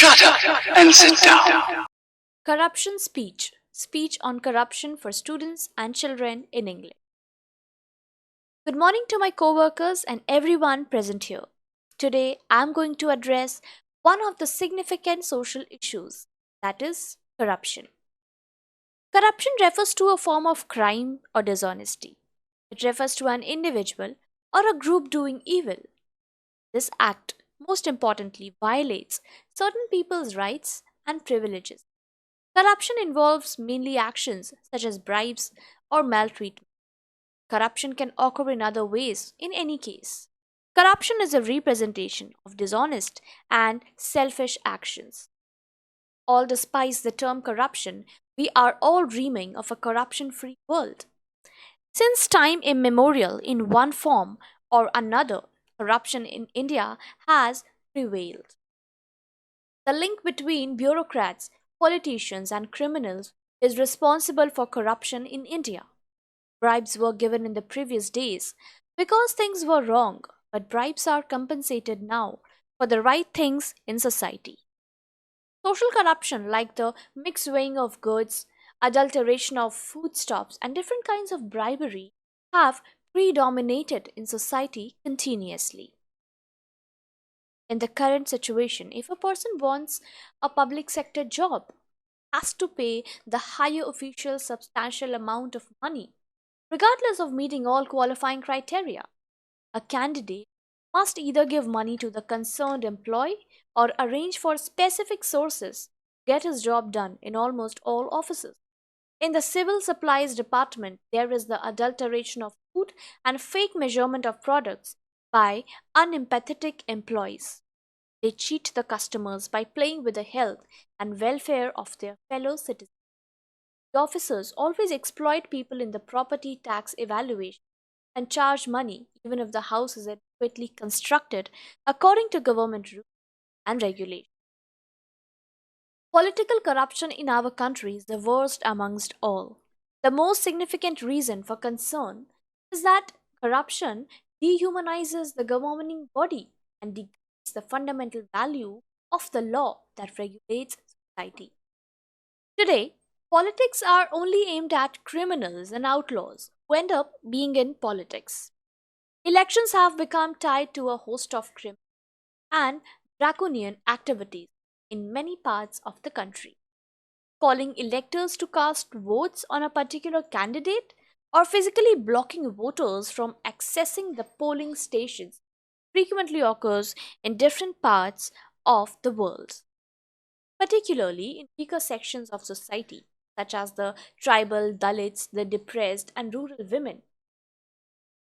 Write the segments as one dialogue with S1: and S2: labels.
S1: Shut up and sit down.
S2: Corruption speech. Speech on corruption for students and children in English. Good morning to my co-workers and everyone present here. Today I'm going to address one of the significant social issues, that is corruption. Corruption refers to a form of crime or dishonesty. It refers to an individual or a group doing evil. This act, most importantly, violates certain people's rights and privileges. Corruption involves mainly actions such as bribes or maltreatment. Corruption can occur in other ways in any case. Corruption is a representation of dishonest and selfish actions. All despise the term corruption, we are all dreaming of a corruption free world. Since time immemorial, in one form or another, corruption in India has prevailed. The link between bureaucrats, politicians, and criminals is responsible for corruption in India. Bribes were given in the previous days because things were wrong, but bribes are compensated now for the right things in society. Social corruption, like the mixed weighing of goods, adulteration of foodstuffs, and different kinds of bribery, have predominated in society continuously. In the current situation, if a person wants a public sector job, has to pay the higher official substantial amount of money, regardless of meeting all qualifying criteria. A candidate must either give money to the concerned employee or arrange for specific sources to get his job done in almost all offices. In the civil supplies department, there is the adulteration of food and fake measurement of products by unempathetic employees. They cheat the customers by playing with the health and welfare of their fellow citizens. The officers always exploit people in the property tax evaluation and charge money even if the house is adequately constructed according to government rules and regulations. Political corruption in our country is the worst amongst all. The most significant reason for concern is that corruption dehumanizes the governing body and degrades the fundamental value of the law that regulates society. Today, politics are only aimed at criminals and outlaws who end up being in politics. Elections have become tied to a host of criminal and draconian activities in many parts of the country. Calling electors to cast votes on a particular candidate or physically blocking voters from accessing the polling stations frequently occurs in different parts of the world, particularly in weaker sections of society, such as the tribal, Dalits, the depressed, and rural women.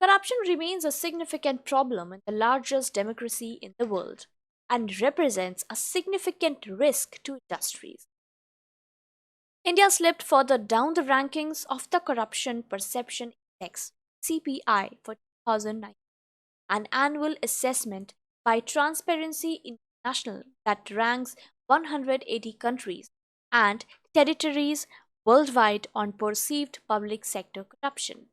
S2: Corruption remains a significant problem in the largest democracy in the world and represents a significant risk to industries. India slipped further down the rankings of the Corruption Perception Index (CPI) for 2009, an annual assessment by Transparency International that ranks 180 countries and territories worldwide on perceived public sector corruption.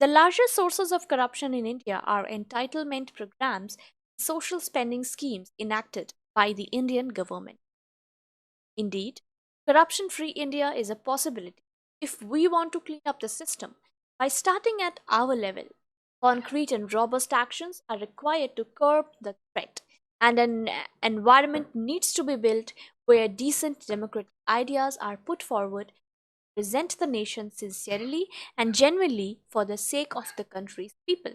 S2: The largest sources of corruption in India are entitlement programs and social spending schemes enacted by the Indian government. Indeed, corruption free India is a possibility if we want to clean up the system by starting at our level. Concrete and robust actions are required to curb the threat, and an environment needs to be built where decent democratic ideas are put forward, present the nation sincerely and genuinely for the sake of the country's people.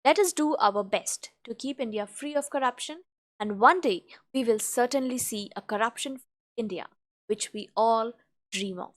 S2: Let us do our best to keep India free of corruption, and one day we will certainly see a corruption free India, which we all dream of.